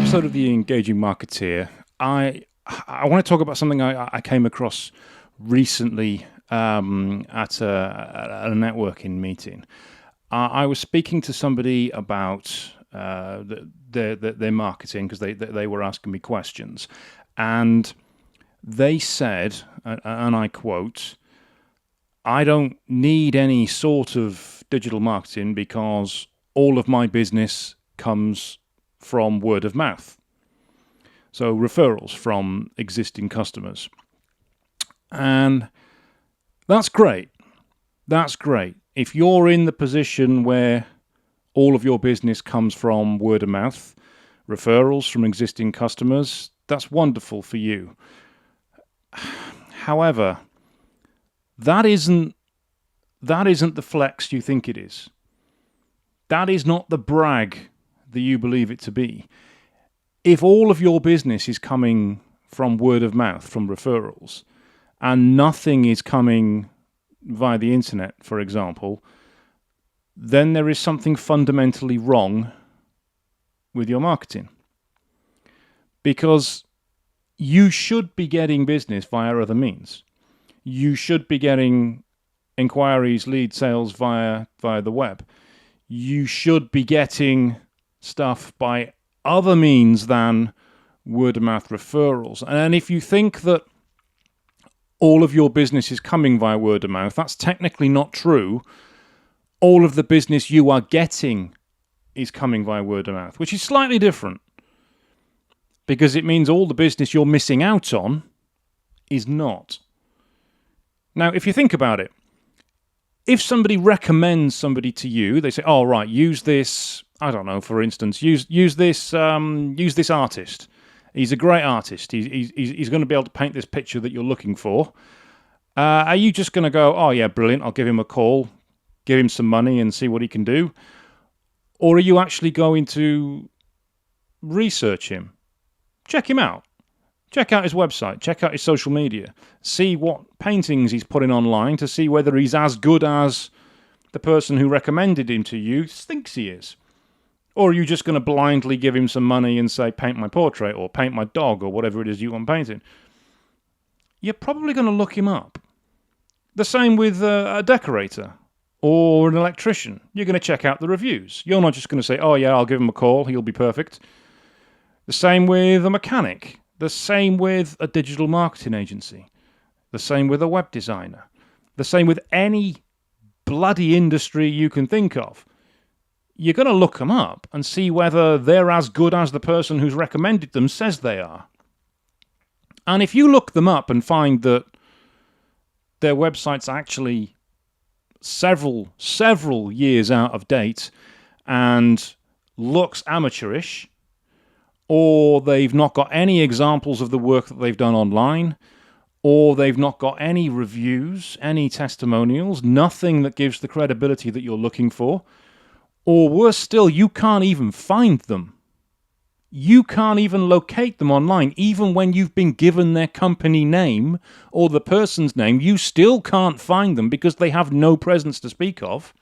episode of the Engaging Marketeer, I want to talk about something I came across recently at a networking meeting. I was speaking to somebody about their marketing because they were asking me questions, and they said, and I quote, "I don't need any sort of digital marketing because all of my business comes from word of mouth." So referrals from existing customers. And that's great. That's great. If you're in the position where all of your business comes from word of mouth, referrals from existing customers, that's wonderful for you. However, that isn't the flex you think it is. That is not the brag that you believe it to be. If all of your business is coming from word of mouth, from referrals, and nothing is coming via the internet, for example, then there is something fundamentally wrong with your marketing. Because you should be getting business via other means. You should be getting inquiries, lead sales via the web. You should be getting stuff by other means than word of mouth referrals. And if you think that all of your business is coming via word of mouth, that's technically not true. All of the business you are getting is coming via word of mouth, which is slightly different, because it means all the business you're missing out on is not. Now, if you think about it, if somebody recommends somebody to you, they say, "Oh, right, use this." I don't know. For instance, use this artist. He's a great artist. He's going to be able to paint this picture that you're looking for. Are you just going to go, "Oh yeah, brilliant, I'll give him a call, give him some money and see what he can do"? Or are you actually going to research him, check him out, check out his website, check out his social media, see what paintings he's putting online to see whether he's as good as the person who recommended him to you thinks he is? Or are you just going to blindly give him some money and say, "Paint my portrait," or "Paint my dog," or whatever it is you want painting? You're probably going to look him up. The same with a decorator or an electrician. You're going to check out the reviews. You're not just going to say, "Oh yeah, I'll give him a call, he'll be perfect." The same with a mechanic. The same with a digital marketing agency. The same with a web designer. The same with any bloody industry you can think of. You're going to look them up and see whether they're as good as the person who's recommended them says they are. And if you look them up and find that their website's actually several years out of date and looks amateurish, or they've not got any examples of the work that they've done online, or they've not got any reviews, any testimonials, nothing that gives the credibility that you're looking for, or worse still, you can't even find them. You can't even locate them online. Even when you've been given their company name or the person's name, you still can't find them because they have no presence to speak of.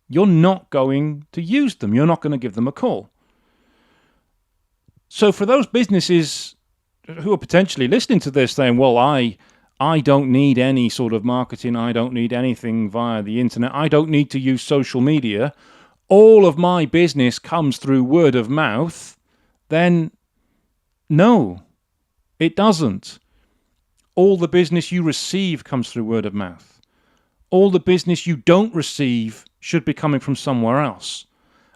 You're not going to use them. You're not going to give them a call. So for those businesses who are potentially listening to this saying, "Well, I don't need any sort of marketing. I don't need anything via the internet. I don't need to use social media. All of my business comes through word of mouth," then no, it doesn't. All the business you receive comes through word of mouth. All the business you don't receive should be coming from somewhere else.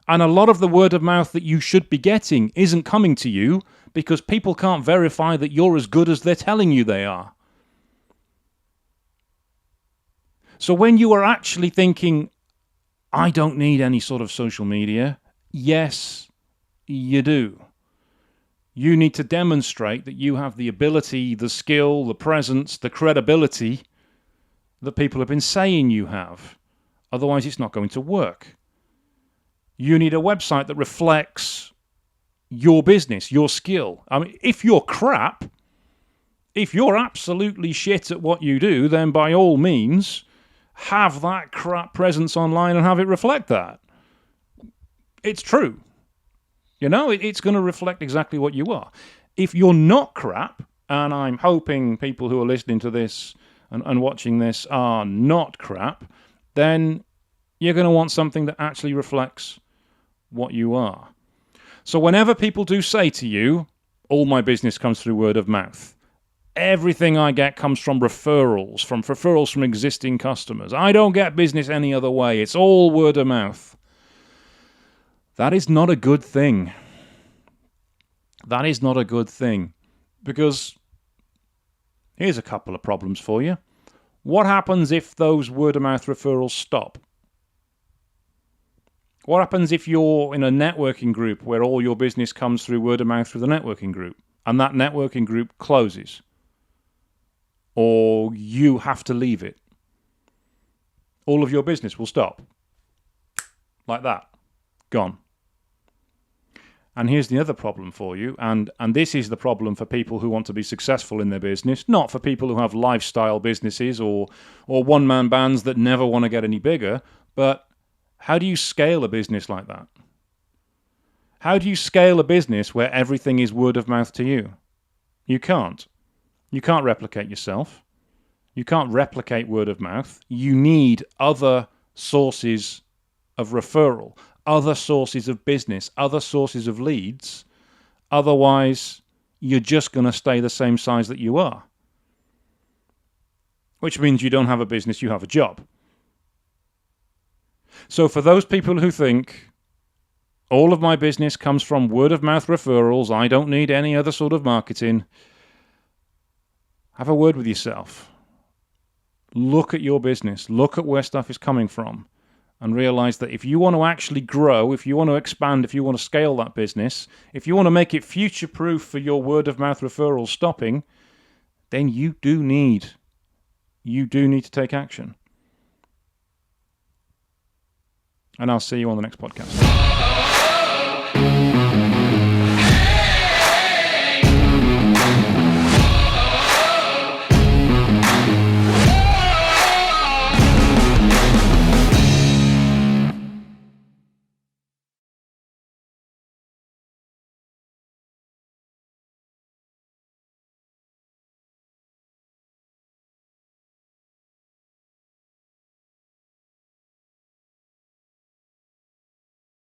And a lot of the word of mouth that you should be getting isn't coming to you because people can't verify that you're as good as they're telling you they are. So when you are actually thinking, "I don't need any sort of social media," yes, you do. You need to demonstrate that you have the ability, the skill, the presence, the credibility that people have been saying you have. Otherwise, it's not going to work. You need a website that reflects your business, your skill. I mean, if you're crap, if you're absolutely shit at what you do, then by all means, have that crap presence online and have it reflect that. It's true. It's going to reflect exactly what you are. If you're not crap, and I'm hoping people who are listening to this and watching this are not crap, then you're going to want something that actually reflects what you are. So whenever people do say to you, all my business comes through word of mouth, everything I get comes from referrals from existing customers, I don't get business any other way, it's all word of mouth. That is not a good thing. That is not a good thing. Because here's a couple of problems for you. What happens if those word of mouth referrals stop? What happens if you're in a networking group where all your business comes through word of mouth through the networking group, and that networking group closes? Or you have to leave it? All of your business will stop. Like that. Gone. And here's the other problem for you, and this is the problem for people who want to be successful in their business, not for people who have lifestyle businesses or one-man bands that never want to get any bigger, but how do you scale a business like that? How do you scale a business where everything is word of mouth to you? You can't. You can't replicate yourself. You can't replicate word of mouth. You need other sources of referral, other sources of business, other sources of leads. Otherwise, you're just going to stay the same size that you are. Which means you don't have a business, you have a job. So for those people who think, all of my business comes from word of mouth referrals, I don't need any other sort of marketing, have a word with yourself. Look at your business, look at where stuff is coming from, and realize that if you want to actually grow, if you want to expand, if you want to scale that business, if you want to make it future-proof for your word-of-mouth referrals stopping, then you do need to take action. And I'll see you on the next podcast.